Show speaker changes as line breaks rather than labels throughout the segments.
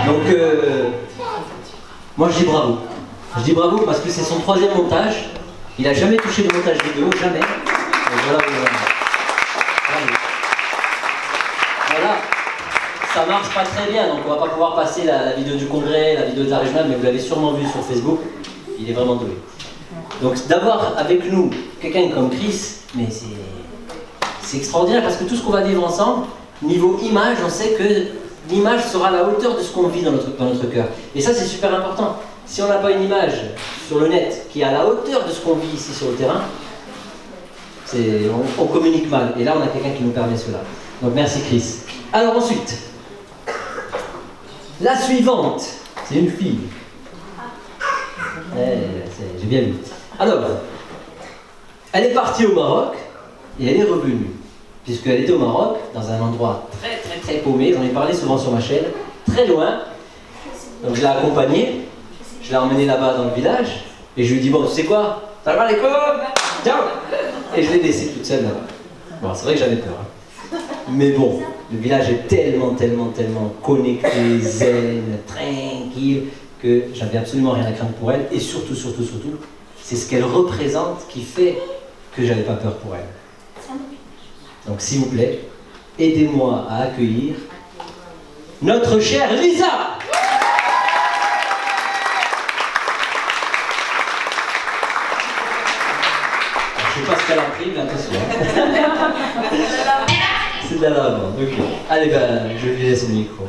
Donc, moi je dis bravo. Je dis bravo parce que c'est son 3e montage. Il n'a jamais touché de montage vidéo, jamais. Donc, voilà. Voilà. Ça marche pas très bien, donc on va pas pouvoir passer la vidéo du congrès, la vidéo de la régionale, mais vous l'avez sûrement vu sur Facebook. Il est vraiment doué. Donc d'avoir avec nous quelqu'un comme Chris, mais c'est extraordinaire parce que tout ce qu'on va vivre ensemble, niveau image, on sait que l'image sera à la hauteur de ce qu'on vit dans notre cœur. Et ça c'est super important. Si on n'a pas une image sur le net qui est à la hauteur de ce qu'on vit ici sur le terrain, on communique mal. Et là on a quelqu'un qui nous permet cela. Donc merci Chris. Alors ensuite, la suivante, c'est une fille. J'ai bien vu. Alors, elle est partie au Maroc et elle est revenue. Puisqu'elle était au Maroc, dans un endroit très paumé, j'en ai parlé souvent sur ma chaîne, très loin. Donc je l'ai accompagnée, je l'ai emmenée là-bas dans le village, et je lui ai dit, bon, tu sais quoi, salam alaikum, ciao. Et je l'ai laissée toute seule là-bas. Bon, c'est vrai que j'avais peur. Hein. Mais bon, le village est tellement connecté, zen, tranquille, que j'avais absolument rien à craindre pour elle, et surtout, c'est ce qu'elle représente qui fait que j'avais pas peur pour elle. Donc s'il vous plaît, aidez-moi à accueillir notre chère Lisa. Je sais pas ce qu'elle a pris, mais attention. C'est de la lavande, ok. Allez, je lui laisse le micro.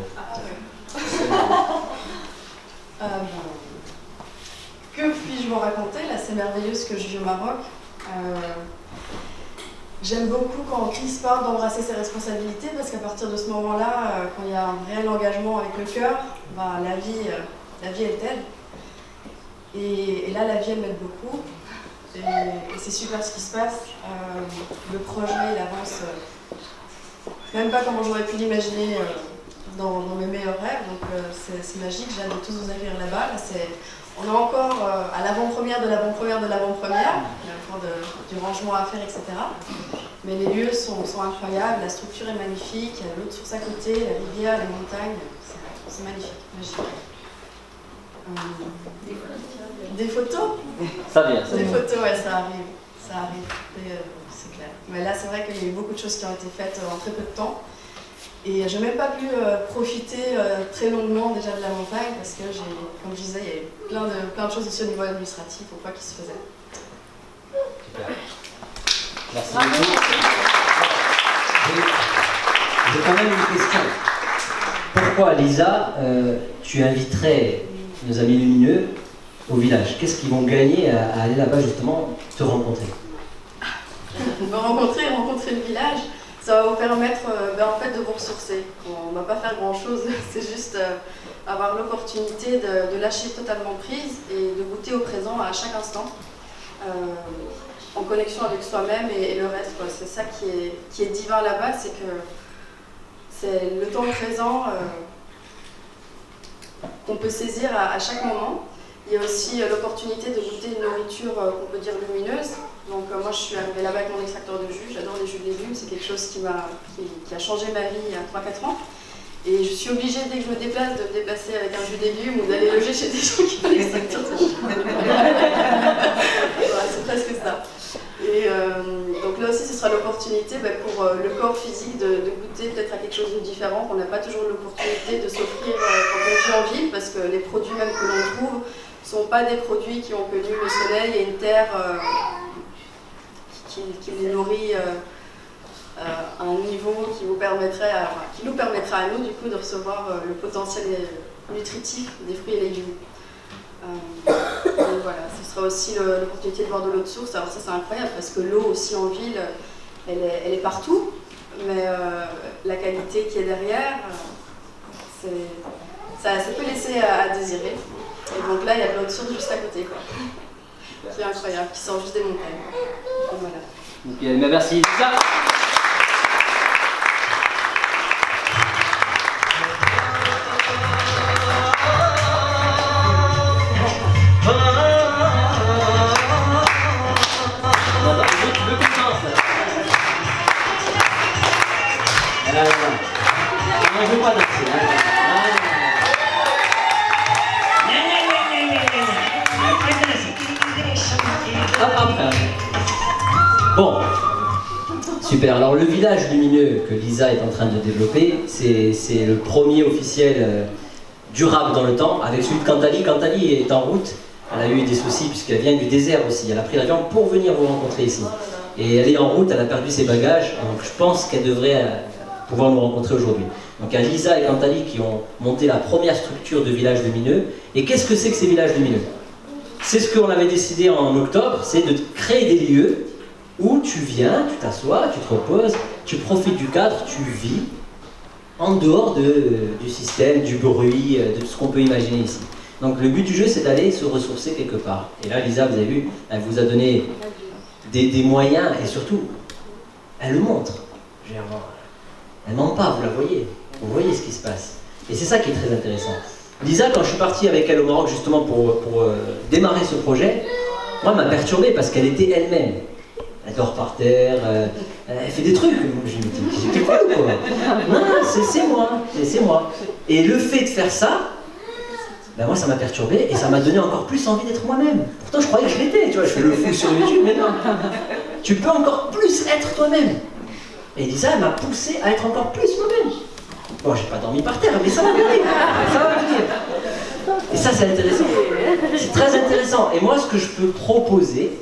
Que puis-je vous raconter? Là, c'est merveilleux ce que je vis au Maroc. J'aime beaucoup quand Chris parle d'embrasser ses responsabilités parce qu'à partir de ce moment-là, quand il y a un réel engagement avec le cœur, la vie elle t'aide. Et là, la vie elle m'aide beaucoup. Et c'est super ce qui se passe. Le projet il avance même pas comment j'aurais pu l'imaginer dans mes meilleurs rêves. Donc c'est magique. J'ai hâte de tous vous accueillir là-bas. On est encore à l'avant-première de l'avant-première de l'avant-première. Il y a encore du rangement à faire, etc. Mais les lieux sont incroyables, la structure est magnifique, il y a l'autre source à côté, la rivière, les montagnes, c'est magnifique, magique. Des photos?
Ça vient.
Des photos, ouais, ça arrive, c'est clair. Mais là, c'est vrai qu'il y a eu beaucoup de choses qui ont été faites en très peu de temps. Et je n'ai même pas pu profiter très longuement déjà de la montagne parce que, comme je disais, il y avait plein de choses aussi au niveau administratif ou quoi qui se faisaient.
Super. Merci beaucoup. J'ai quand même une question. Pourquoi, Lisa, tu inviterais nos amis lumineux au village? Qu'est-ce qu'ils vont gagner à aller là-bas justement te rencontrer?
Me rencontrer le village. Ça va vous permettre en fait, de vous ressourcer. On ne va pas faire grand-chose, c'est juste avoir l'opportunité de lâcher totalement prise et de goûter au présent à chaque instant, en connexion avec soi-même et le reste. C'est ça qui est divin là-bas, c'est que c'est le temps présent qu'on peut saisir à chaque moment. Il y a aussi l'opportunité de goûter une nourriture qu'on peut dire lumineuse. Donc moi je suis arrivée là-bas avec mon extracteur de jus, j'adore les jus de légumes, c'est quelque chose qui a changé ma vie il y a 3-4 ans. Et je suis obligée dès que je me déplace de me déplacer avec un jus de légumes ou d'aller loger chez des gens qui ont l'extracteur de jus. Voilà, c'est presque ça. Et donc là aussi ce sera l'opportunité pour le corps physique de goûter peut-être à quelque chose de différent, qu'on n'a pas toujours l'opportunité de s'offrir quand on vit en ville, parce que les produits même que l'on trouve ne sont pas des produits qui ont connu le soleil et une terre qui les nourrit à un niveau qui nous permettra à nous du coup de recevoir le potentiel nutritif des fruits et légumes. Donc voilà, ce sera aussi l'opportunité de boire de l'eau de source. Alors ça c'est incroyable parce que l'eau aussi en ville, elle est partout, mais la qualité qui est derrière, ça peut laisser à désirer. Et donc là il y a de l'eau de source juste à côté, quoi. Qui est incroyable, qui sort juste des montagnes. Donc, voilà.
Okay, merci Lisa. Je ne veux pas danser. Super, alors le village lumineux que Lisa est en train de développer, c'est le premier officiel durable dans le temps, avec celui de Cantali. Cantali est en route, elle a eu des soucis puisqu'elle vient du désert aussi, elle a pris l'avion pour venir vous rencontrer ici. Et elle est en route, elle a perdu ses bagages, donc je pense qu'elle devrait pouvoir nous rencontrer aujourd'hui. Donc il y a Lisa et Cantali qui ont monté la première structure de village lumineux. Et qu'est-ce que c'est que ces villages lumineux? C'est ce qu'on avait décidé en octobre, c'est de créer des lieux où tu viens, tu t'assois, tu te reposes, tu profites du cadre, tu vis en dehors du système, du bruit, de tout ce qu'on peut imaginer ici. Donc le but du jeu, c'est d'aller se ressourcer quelque part. Et là, Lisa, vous avez vu, elle vous a donné des moyens et surtout, elle le montre. Elle ment pas, vous la voyez. Vous voyez ce qui se passe. Et c'est ça qui est très intéressant. Lisa, quand je suis parti avec elle au Maroc justement pour démarrer ce projet, moi, elle m'a perturbé parce qu'elle était elle-même. Elle dort par terre, elle fait des trucs. Je me dis, j'étais quoi ou quoi? Non, c'est moi. Et le fait de faire ça, ben moi ça m'a perturbé et ça m'a donné encore plus envie d'être moi-même. Pourtant je croyais que je l'étais, tu vois, je fais le fou sur YouTube, mais non. Tu peux encore plus être toi-même. Et Lisa, elle m'a poussé à être encore plus moi-même. Bon, j'ai pas dormi par terre, mais ça va venir. Ça va venir. Et ça, c'est intéressant. C'est très intéressant. Et moi, ce que je peux proposer,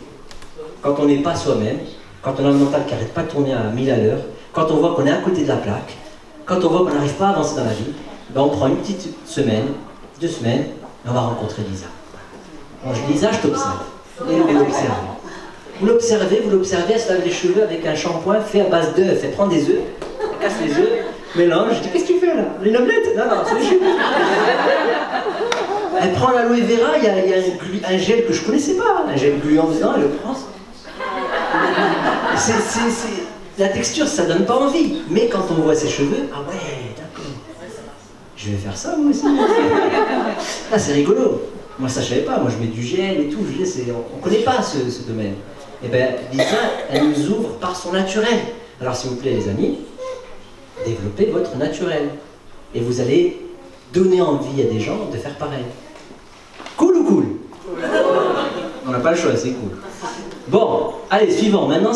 quand on n'est pas soi-même, quand on a un mental qui n'arrête pas de tourner à 1000 à l'heure, quand on voit qu'on est à côté de la plaque, quand on voit qu'on n'arrive pas à avancer dans la vie, ben on prend une petite semaine, 2 semaines, et on va rencontrer Lisa. Quand je dis Lisa, je t'observe. Et vous l'observez. Vous l'observez, elle se lave les cheveux avec un shampoing fait à base d'œufs. Elle prend des œufs, elle casse les œufs, mélange. Je dis, qu'est-ce que tu fais là? Une omelette? Non, c'est les cheveux. Elle prend l'aloe vera, il y a un gel que je ne connaissais pas, un gel gluant dedans, elle le prend. La texture, ça donne pas envie. Mais quand on voit ses cheveux, ah ouais, d'accord. Je vais faire ça moi aussi. Là, c'est rigolo. Moi, ça, je savais pas. Moi, je mets du gel et tout. On connaît pas ce domaine. Et bien, Lisa, elle nous ouvre par son naturel. Alors, s'il vous plaît, les amis, développez votre naturel. Et vous allez donner envie à des gens de faire pareil. Cool ou cool? On n'a pas le choix, c'est cool. Bon, allez, suivant. Maintenant,